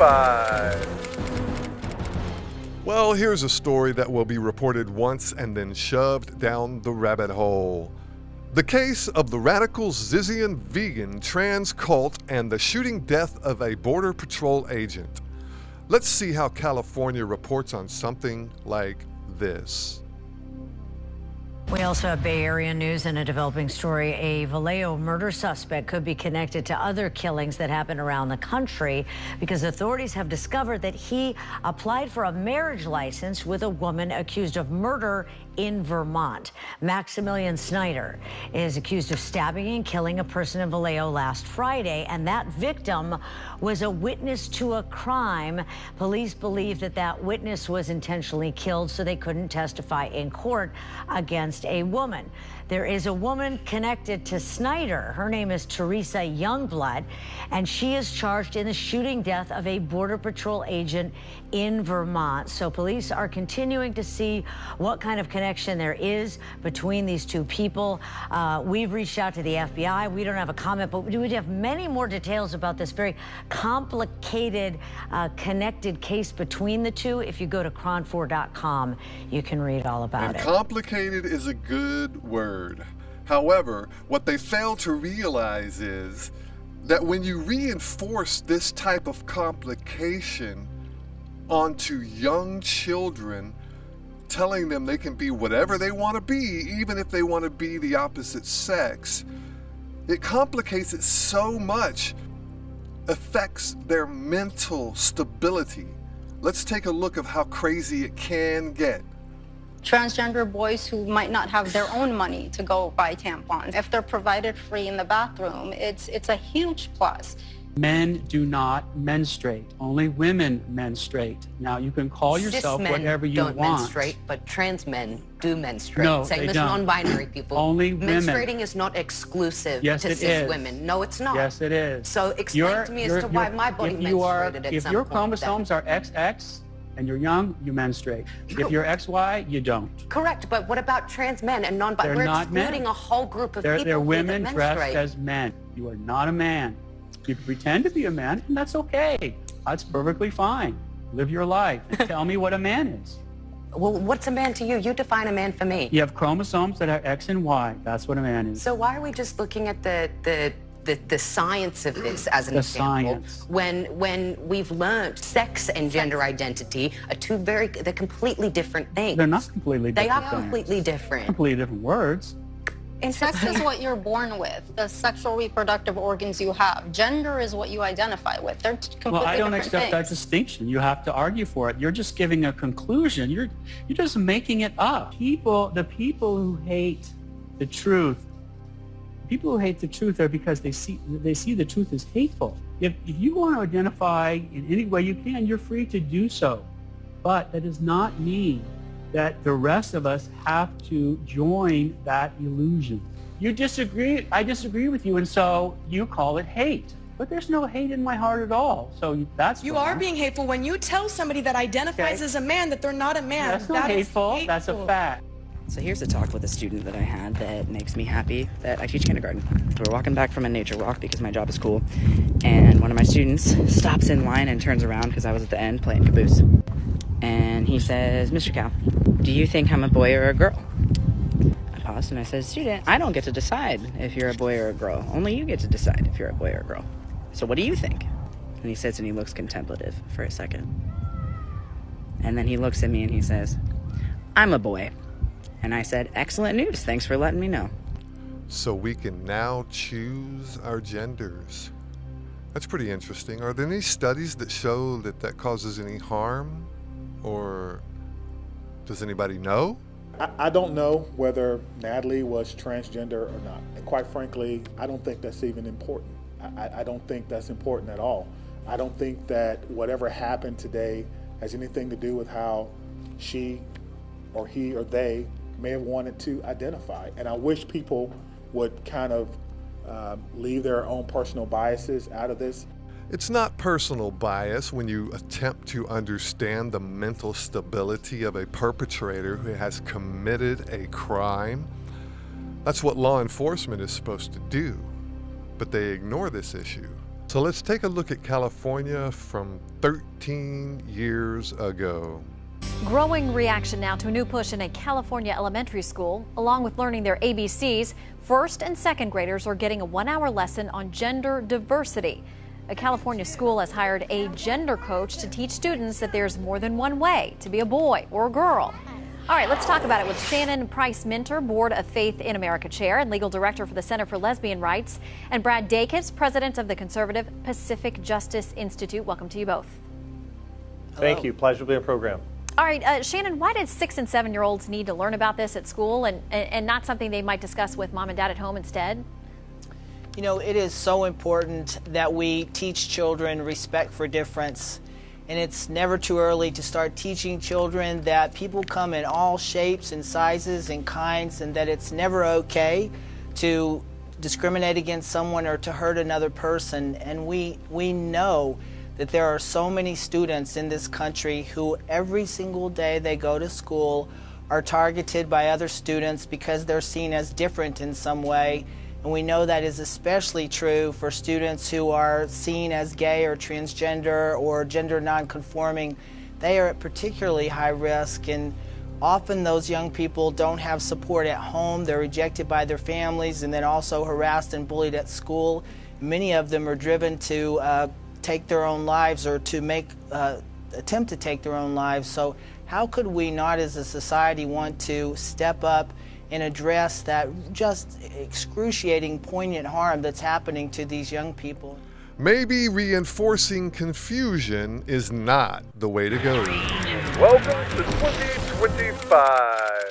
5. Well, here's a story that will be reported once and then shoved down the rabbit hole. The case of the radical ZIZIAN vegan trans cult and the shooting death of a Border Patrol agent. Let's see how California reports on something like this. We also have Bay Area news and a developing story. A Vallejo murder suspect could be connected to other killings that happen around the country because authorities have discovered that he applied for a marriage license with a woman accused of murder in Vermont. Maximilian Snyder is accused of stabbing and killing a person in Vallejo last Friday, and that victim was a witness to a crime. Police believe that that witness was intentionally killed so they couldn't testify in court against a woman. There is a woman connected to Snyder. Her name is Teresa Youngblood, and she is charged in the shooting death of a Border Patrol agent in Vermont. So police are continuing to see what kind of connection there is between these two people. We've reached out to the FBI. We don't have a comment, but we have many more details about this very complicated, connected case between the two. If you go to cron4.com, you can read all about it. Complicated is a good word. However, what they fail to realize is that when you reinforce this type of complication onto young children, telling them they can be whatever they want to be, even if they want to be the opposite sex, it complicates it so much, affects their mental stability. Let's take a look at how crazy it can get. Transgender boys who might not have their own money to go buy tampons, if they're provided free in the bathroom, it's a huge plus. Men do not menstruate. Only women menstruate. Now, you can call yourself whatever you want. Cis men don't menstruate, but trans men do menstruate. No, Same they as don't. non-binary people. Only women. Menstruating is not exclusive to Yes, it cis is. women. No, it's not. Yes, it is. So explain to me as to why my body menstruated at If some your point chromosomes are XX and you're young, you menstruate. If you're XY, you don't. Correct, but what about trans men and non-binary? They're We're not men. excluding a whole group of people They're women that dressed menstruate. as men. You are not a man. You can pretend to be a man, and that's okay. That's perfectly fine. Live your life. Tell me what a man is. Well, what's a man to you? You define a man for me. You have chromosomes that are X and Y. That's what a man is. So why are we just looking at the science of this as an example? Science. When we've learned sex and gender identity are they're completely different things. They're not completely different. They are things. completely different. Completely different words. And sex is what you're born with, the sexual reproductive organs you have. Gender is what you identify with. They're completely Well, I don't different accept that things. distinction. You have to argue for it. You're just giving a conclusion. You're just making it up. The people who hate the truth, are because they see the truth as hateful. If you want to identify in any way you can, you're free to do so. But that does not mean that the rest of us have to join that illusion. You disagree, I disagree with you, and so you call it hate. But there's no hate in my heart at all. So that's You wrong. are being hateful when you tell somebody that identifies as a man that they're not a man. That's not hateful. That's a fact. So here's a talk with a student that I had that makes me happy that I teach kindergarten. So we're walking back from a nature walk because my job is cool. And one of my students stops in line and turns around because I was at the end playing caboose. And he says, Mr. Cal, do you think I'm a boy or a girl? I paused and I said, student, I don't get to decide if you're a boy or a girl. Only you get to decide if you're a boy or a girl. So what do you think? And he sits and he looks contemplative for a second. And then he looks at me and he says, I'm a boy. And I said, excellent news. Thanks for letting me know. So we can now choose our genders. That's pretty interesting. Are there any studies that show that that causes any harm? Or does anybody know? I don't know whether Natalie was transgender or not. And quite frankly, I don't think that's even important. I don't think that's important at all. I don't think that whatever happened today has anything to do with how she or he or they may have wanted to identify. And I wish people would kind of leave their own personal biases out of this. It's not personal bias when you attempt to understand the mental stability of a perpetrator who has committed a crime. That's what law enforcement is supposed to do, but they ignore this issue. So let's take a look at California from 13 years ago. Growing reaction now to a new push in a California elementary school. Along with learning their ABCs, first and second graders are getting a 1-hour lesson on gender diversity. A California school has hired a gender coach to teach students that there's more than one way to be a boy or a girl. All right, let's talk about it with Shannon Price Minter, Board of Faith in America Chair and Legal Director for the Center for Lesbian Rights, and Brad Dacus, President of the conservative Pacific Justice Institute. Welcome to you both. Thank you. Pleasure to be on the program. All right, Shannon, why did 6- and 7-year-olds need to learn about this at school and not something they might discuss with mom and dad at home instead? You know, it is so important that we teach children respect for difference. And it's never too early to start teaching children that people come in all shapes and sizes and kinds, and that it's never okay to discriminate against someone or to hurt another person. And we know that there are so many students in this country who every single day they go to school are targeted by other students because they're seen as different in some way. And we know that is especially true for students who are seen as gay or transgender or gender nonconforming. They are at particularly high risk, and often those young people don't have support at home. They're rejected by their families and then also harassed and bullied at school. Many of them are driven to take their own lives or to attempt to take their own lives. So how could we not as a society want to step up and address that just excruciating, poignant harm that's happening to these young people? Maybe reinforcing confusion is not the way to go. Welcome to 2025.